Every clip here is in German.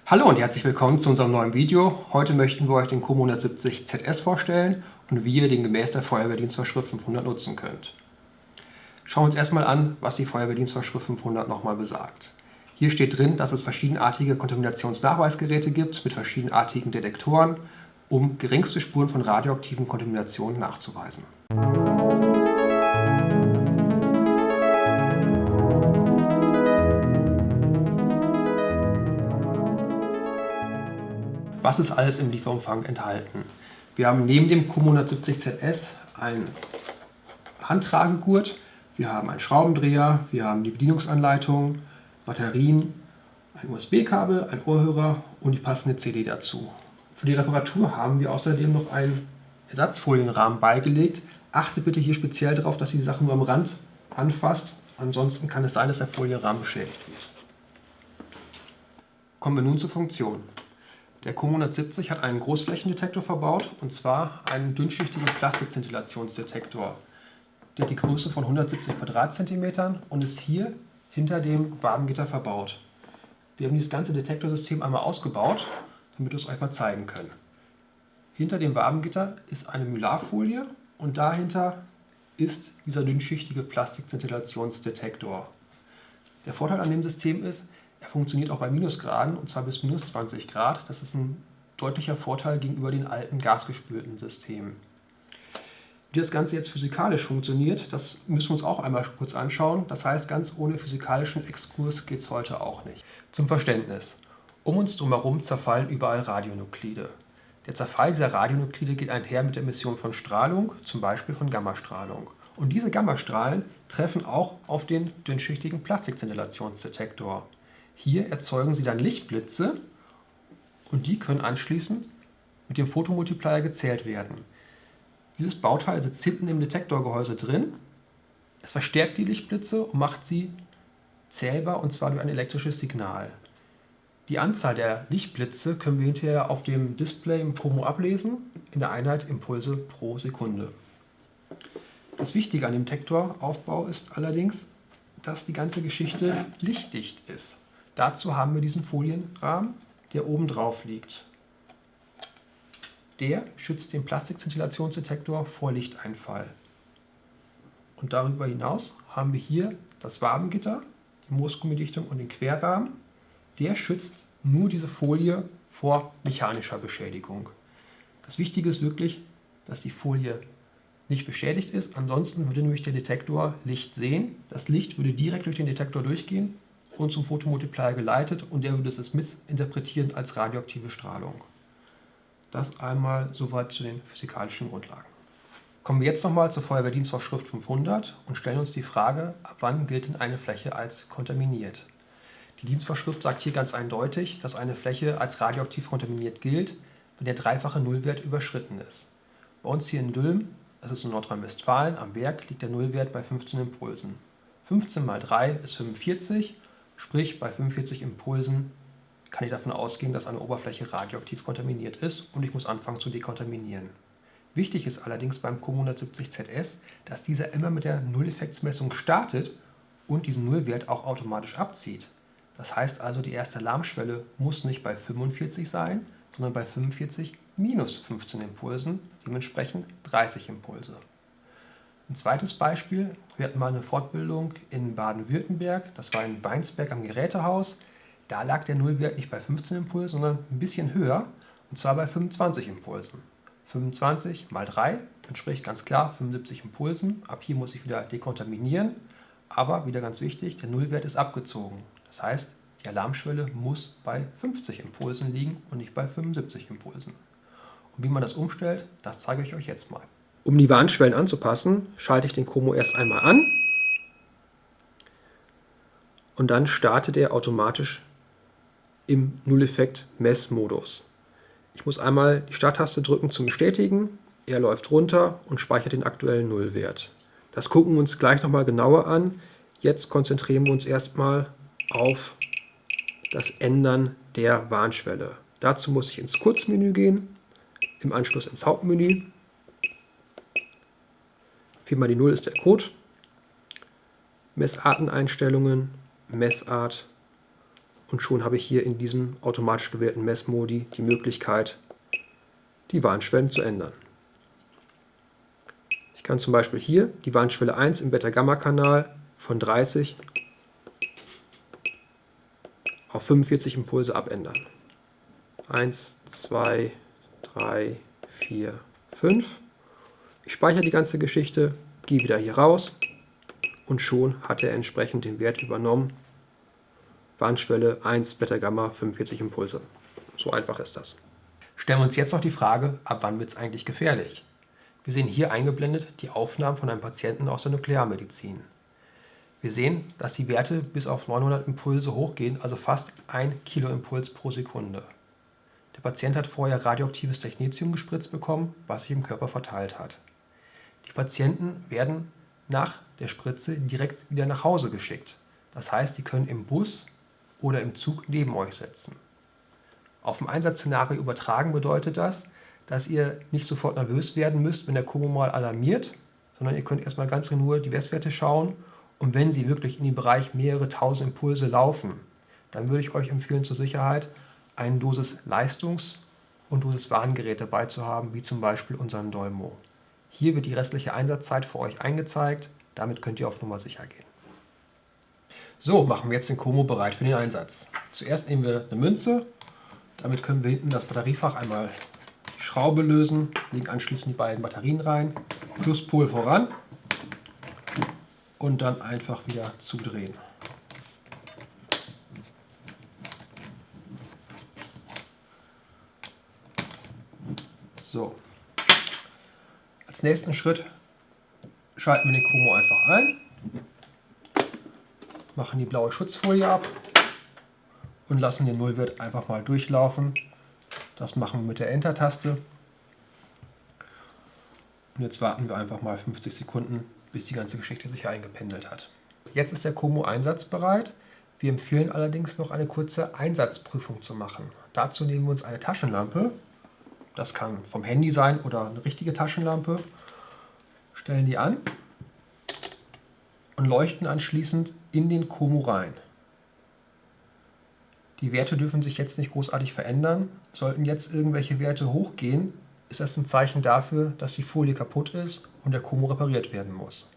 Hallo und herzlich willkommen zu unserem neuen Video. Heute möchten wir euch den COMO 170 ZS vorstellen und wie ihr den gemäß der Feuerwehrdienstvorschrift 500 nutzen könnt. Schauen wir uns erstmal an, was die Feuerwehrdienstvorschrift 500 nochmal besagt. Hier steht drin, dass es verschiedenartige Kontaminationsnachweisgeräte gibt mit verschiedenartigen Detektoren, um geringste Spuren von radioaktiven Kontaminationen nachzuweisen. Was ist alles im Lieferumfang enthalten? Wir haben neben dem COMO 170 ZS einen Handtragegurt, wir haben einen Schraubendreher, wir haben die Bedienungsanleitung, Batterien, ein USB-Kabel, ein Ohrhörer und die passende CD dazu. Für die Reparatur haben wir außerdem noch einen Ersatzfolienrahmen beigelegt. Achte bitte hier speziell darauf, dass ihr die Sachen nur am Rand anfasst, ansonsten kann es sein, dass der Folienrahmen beschädigt wird. Kommen wir nun zur Funktion. Der COMO 170 hat einen Großflächendetektor verbaut, und zwar einen dünnschichtigen Plastikzintillationsdetektor. Der hat die Größe von 170 Quadratzentimetern und ist hier hinter dem Wabengitter verbaut. Wir haben dieses ganze Detektorsystem einmal ausgebaut, damit wir es euch mal zeigen können. Hinter dem Wabengitter ist eine Mylarfolie und dahinter ist dieser dünnschichtige Plastikzintillationsdetektor. Der Vorteil an dem System ist, er funktioniert auch bei Minusgraden, und zwar bis minus 20 Grad. Das ist ein deutlicher Vorteil gegenüber den alten gasgespülten Systemen. Wie das Ganze jetzt physikalisch funktioniert, das müssen wir uns auch einmal kurz anschauen. Das heißt, ganz ohne physikalischen Exkurs geht es heute auch nicht. Zum Verständnis. Um uns drumherum zerfallen überall Radionuklide. Der Zerfall dieser Radionuklide geht einher mit der Emission von Strahlung, zum Beispiel von Gammastrahlung. Und diese Gammastrahlen treffen auch auf den dünnschichtigen Plastikzintillationsdetektor. Hier erzeugen sie dann Lichtblitze und die können anschließend mit dem Photomultiplier gezählt werden. Dieses Bauteil sitzt hinten im Detektorgehäuse drin. Es verstärkt die Lichtblitze und macht sie zählbar, und zwar durch ein elektrisches Signal. Die Anzahl der Lichtblitze können wir hinterher auf dem Display im COMO ablesen, in der Einheit Impulse pro Sekunde. Das Wichtige an dem Detektoraufbau ist allerdings, dass die ganze Geschichte lichtdicht ist. Dazu haben wir diesen Folienrahmen, der oben drauf liegt. Der schützt den Plastikzintillationsdetektor vor Lichteinfall. Und darüber hinaus haben wir hier das Wabengitter, die Moosgummidichtung und den Querrahmen. Der schützt nur diese Folie vor mechanischer Beschädigung. Das Wichtige ist wirklich, dass die Folie nicht beschädigt ist. Ansonsten würde nämlich der Detektor Licht sehen. Das Licht würde direkt durch den Detektor durchgehen und zum Photomultiplier geleitet, und der würde es missinterpretieren als radioaktive Strahlung. Das einmal soweit zu den physikalischen Grundlagen. Kommen wir jetzt nochmal zur Feuerwehrdienstvorschrift 500 und stellen uns die Frage, ab wann gilt denn eine Fläche als kontaminiert? Die Dienstvorschrift sagt hier ganz eindeutig, dass eine Fläche als radioaktiv kontaminiert gilt, wenn der dreifache Nullwert überschritten ist. Bei uns hier in Dülmen, das ist in Nordrhein-Westfalen, am Berg, liegt der Nullwert bei 15 Impulsen. 15 mal 3 ist 45, sprich bei 45 Impulsen kann ich davon ausgehen, dass eine Oberfläche radioaktiv kontaminiert ist und ich muss anfangen zu dekontaminieren. Wichtig ist allerdings beim COMO 170 ZS, dass dieser immer mit der Nulleffektsmessung startet und diesen Nullwert auch automatisch abzieht. Das heißt also, die erste Alarmschwelle muss nicht bei 45 sein, sondern bei 45 minus 15 Impulsen, dementsprechend 30 Impulse. Ein zweites Beispiel, wir hatten mal eine Fortbildung in Baden-Württemberg, das war in Weinsberg am Gerätehaus. Da lag der Nullwert nicht bei 15 Impulsen, sondern ein bisschen höher, und zwar bei 25 Impulsen. 25 mal 3 entspricht ganz klar 75 Impulsen. Ab hier muss ich wieder dekontaminieren, aber wieder ganz wichtig, der Nullwert ist abgezogen. Das heißt, die Alarmschwelle muss bei 50 Impulsen liegen und nicht bei 75 Impulsen. Und wie man das umstellt, das zeige ich euch jetzt mal. Um die Warnschwellen anzupassen, schalte ich den COMO erst einmal an und dann startet er automatisch im Nulleffekt-Messmodus. Ich muss einmal die Starttaste drücken zum Bestätigen, er läuft runter und speichert den aktuellen Nullwert. Das gucken wir uns gleich nochmal genauer an. Jetzt konzentrieren wir uns erstmal auf das Ändern der Warnschwelle. Dazu muss ich ins Kurzmenü gehen, im Anschluss ins Hauptmenü. 4 mal die 0 ist der Code. Messarteneinstellungen, Messart Und schon habe ich hier in diesem automatisch gewählten Messmodi die Möglichkeit, die Warnschwellen zu ändern. Ich kann zum Beispiel hier die Warnschwelle 1 im Beta-Gamma-Kanal von 30 auf 45 Impulse abändern. 1, 2, 3, 4, 5. Ich speichere die ganze Geschichte, gehe wieder hier raus und schon hat er entsprechend den Wert übernommen. Warnschwelle 1, Beta-Gamma, 45 Impulse. So einfach ist das. Stellen wir uns jetzt noch die Frage, ab wann wird es eigentlich gefährlich? Wir sehen hier eingeblendet die Aufnahmen von einem Patienten aus der Nuklearmedizin. Wir sehen, dass die Werte bis auf 900 Impulse hochgehen, also fast 1 Kiloimpuls pro Sekunde. Der Patient hat vorher radioaktives Technetium gespritzt bekommen, was sich im Körper verteilt hat. Die Patienten werden nach der Spritze direkt wieder nach Hause geschickt. Das heißt, die können im Bus oder im Zug neben euch sitzen. Auf dem Einsatzszenario übertragen bedeutet das, dass ihr nicht sofort nervös werden müsst, wenn der Komo mal alarmiert, sondern ihr könnt erstmal ganz in Ruhe die Messwerte schauen und wenn sie wirklich in den Bereich mehrere tausend Impulse laufen, dann würde ich euch empfehlen, zur Sicherheit ein Dosis Leistungs- und Dosis Warngerät dabei zu haben, wie zum Beispiel unseren Dolmo. Hier wird die restliche Einsatzzeit für euch eingezeigt, damit könnt ihr auf Nummer sicher gehen. So, machen wir jetzt den Komo bereit für den Einsatz. Zuerst nehmen wir eine Münze, damit können wir hinten das Batteriefach einmal die Schraube lösen, legen anschließend die beiden Batterien rein, Pluspol voran und dann einfach wieder zudrehen. So. Als nächsten Schritt schalten wir den Komo einfach ein, machen die blaue Schutzfolie ab und lassen den Nullwert einfach mal durchlaufen. Das machen wir mit der Enter-Taste. Und jetzt warten wir einfach mal 50 Sekunden, bis die ganze Geschichte sich eingependelt hat. Jetzt ist der Komo einsatzbereit. Wir empfehlen allerdings noch eine kurze Einsatzprüfung zu machen. Dazu nehmen wir uns eine Taschenlampe. Das kann vom Handy sein oder eine richtige Taschenlampe. Stellen die an und leuchten anschließend in den Komo rein. Die Werte dürfen sich jetzt nicht großartig verändern. Sollten jetzt irgendwelche Werte hochgehen, ist das ein Zeichen dafür, dass die Folie kaputt ist und der Komo repariert werden muss.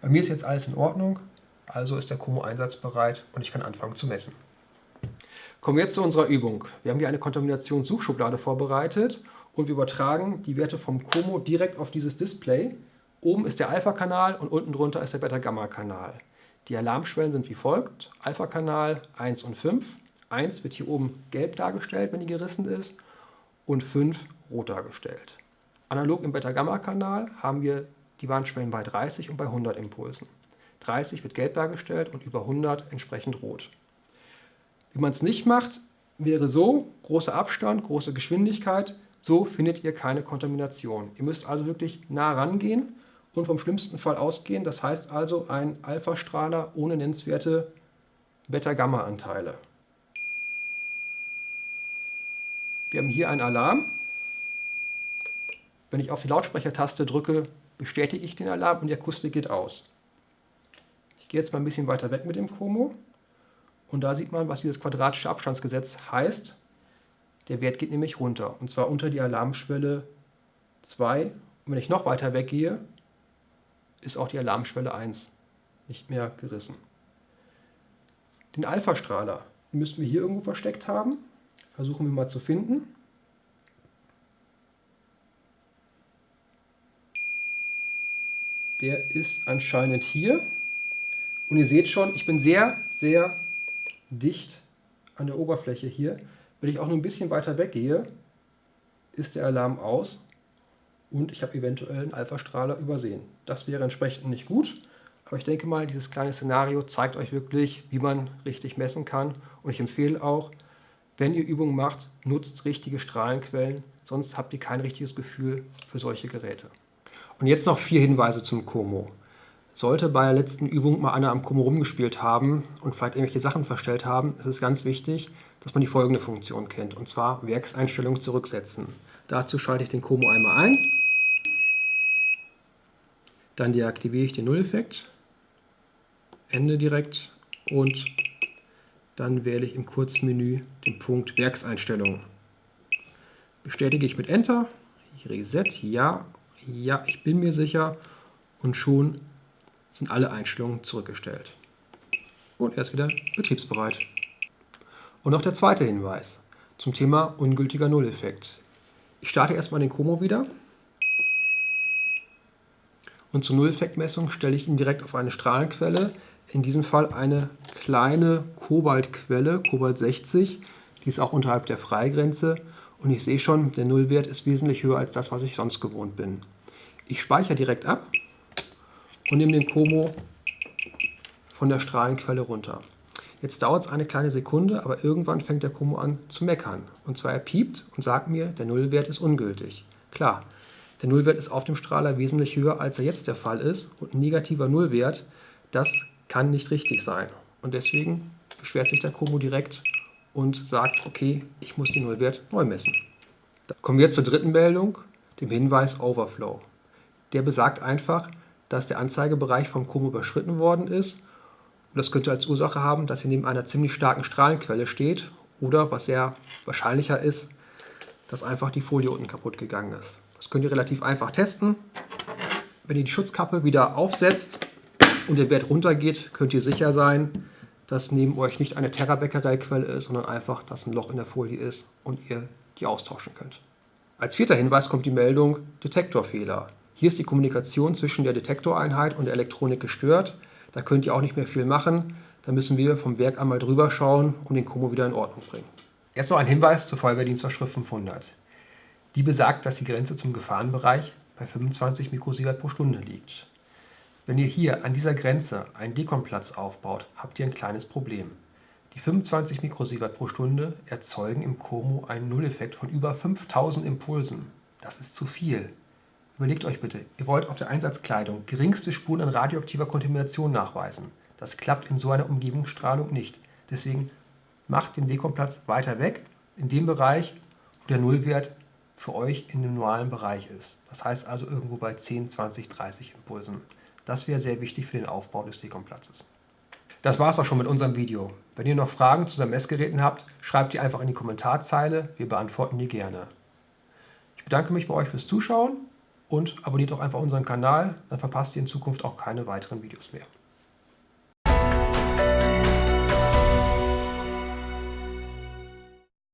Bei mir ist jetzt alles in Ordnung, also ist der Komo einsatzbereit und ich kann anfangen zu messen. Kommen wir jetzt zu unserer Übung. Wir haben hier eine Kontaminationssuchschublade vorbereitet und wir übertragen die Werte vom Komo direkt auf dieses Display. Oben ist der Alpha-Kanal und unten drunter ist der Beta-Gamma-Kanal. Die Alarmschwellen sind wie folgt: Alpha-Kanal 1 und 5. 1 wird hier oben gelb dargestellt, wenn die gerissen ist, und 5 rot dargestellt. Analog im Beta-Gamma-Kanal haben wir die Warnschwellen bei 30 und bei 100 Impulsen. 30 wird gelb dargestellt und über 100 entsprechend rot. Wie man es nicht macht, wäre so: großer Abstand, große Geschwindigkeit, so findet ihr keine Kontamination. Ihr müsst also wirklich nah rangehen und vom schlimmsten Fall ausgehen. Das heißt also ein Alpha-Strahler ohne nennenswerte Beta-Gamma-Anteile. Wir haben hier einen Alarm. Wenn ich auf die Lautsprechertaste drücke, bestätige ich den Alarm und die Akustik geht aus. Ich gehe jetzt mal ein bisschen weiter weg mit dem Komo und da sieht man, was dieses quadratische Abstandsgesetz heißt. Der Wert geht nämlich runter und zwar unter die Alarmschwelle 2. Und wenn ich noch weiter weggehe, ist auch die Alarmschwelle 1 nicht mehr gerissen. Den Alpha-Strahler müssten wir hier irgendwo versteckt haben. Versuchen wir mal zu finden. Der ist anscheinend hier. Und ihr seht schon, ich bin sehr, sehr dicht an der Oberfläche hier. Wenn ich auch nur ein bisschen weiter weggehe, ist der Alarm aus und ich habe eventuell einen Alpha-Strahler übersehen. Das wäre entsprechend nicht gut, aber ich denke mal, dieses kleine Szenario zeigt euch wirklich, wie man richtig messen kann. Und ich empfehle auch, wenn ihr Übungen macht, nutzt richtige Strahlenquellen, sonst habt ihr kein richtiges Gefühl für solche Geräte. Und jetzt noch 4 Hinweise zum Komo. Sollte bei der letzten Übung mal einer am Komo rumgespielt haben und vielleicht irgendwelche Sachen verstellt haben, ist es ganz wichtig, dass man die folgende Funktion kennt, und zwar Werkseinstellung zurücksetzen. Dazu schalte ich den Komo einmal ein, dann deaktiviere ich den Nulleffekt, Ende direkt und dann wähle ich im Kurzmenü den Punkt Werkseinstellungen. Bestätige ich mit Enter, ich Reset, ja, ich bin mir sicher und schon sind alle Einstellungen zurückgestellt. Und er ist wieder betriebsbereit. Und noch der zweite Hinweis zum Thema ungültiger Nulleffekt. Ich starte erstmal den Como wieder und zur Nulleffektmessung stelle ich ihn direkt auf eine Strahlenquelle, in diesem Fall eine kleine Kobaltquelle, Kobalt 60, die ist auch unterhalb der Freigrenze und ich sehe schon, der Nullwert ist wesentlich höher als das, was ich sonst gewohnt bin. Ich speichere direkt ab und nehme den Como von der Strahlenquelle runter. Jetzt dauert es eine kleine Sekunde, aber irgendwann fängt der Como an zu meckern. Und zwar er piept und sagt mir, der Nullwert ist ungültig. Klar, der Nullwert ist auf dem Strahler wesentlich höher, als er jetzt der Fall ist. Und ein negativer Nullwert, das kann nicht richtig sein. Und deswegen beschwert sich der Como direkt und sagt, okay, ich muss den Nullwert neu messen. Da kommen wir jetzt zur dritten Meldung, dem Hinweis Overflow. Der besagt einfach, dass der Anzeigebereich vom Como überschritten worden ist. Und das könnte als Ursache haben, dass ihr neben einer ziemlich starken Strahlenquelle steht oder, was sehr wahrscheinlicher ist, dass einfach die Folie unten kaputt gegangen ist. Das könnt ihr relativ einfach testen. Wenn ihr die Schutzkappe wieder aufsetzt und der Wert runtergeht, könnt ihr sicher sein, dass neben euch nicht eine Terra-Becquerel-Quelle ist, sondern einfach, dass ein Loch in der Folie ist und ihr die austauschen könnt. Als vierter Hinweis kommt die Meldung Detektorfehler. Hier ist die Kommunikation zwischen der Detektoreinheit und der Elektronik gestört. Da könnt ihr auch nicht mehr viel machen. Da müssen wir vom Werk einmal drüber schauen und den Como wieder in Ordnung bringen. Jetzt noch ein Hinweis zur Feuerwehrdienstvorschrift 500. Die besagt, dass die Grenze zum Gefahrenbereich bei 25 Mikrosievert pro Stunde liegt. Wenn ihr hier an dieser Grenze einen Dekomplatz aufbaut, habt ihr ein kleines Problem. Die 25 Mikrosievert pro Stunde erzeugen im Como einen Nulleffekt von über 5000 Impulsen. Das ist zu viel. Überlegt euch bitte, ihr wollt auf der Einsatzkleidung geringste Spuren an radioaktiver Kontamination nachweisen. Das klappt in so einer Umgebungsstrahlung nicht. Deswegen macht den Dekomplatz weiter weg, in dem Bereich, wo der Nullwert für euch in dem normalen Bereich ist. Das heißt also irgendwo bei 10, 20, 30 Impulsen. Das wäre sehr wichtig für den Aufbau des Dekomplatzes. Das war es auch schon mit unserem Video. Wenn ihr noch Fragen zu unseren Messgeräten habt, schreibt die einfach in die Kommentarzeile, wir beantworten die gerne. Ich bedanke mich bei euch fürs Zuschauen und abonniert auch einfach unseren Kanal, dann verpasst ihr in Zukunft auch keine weiteren Videos mehr.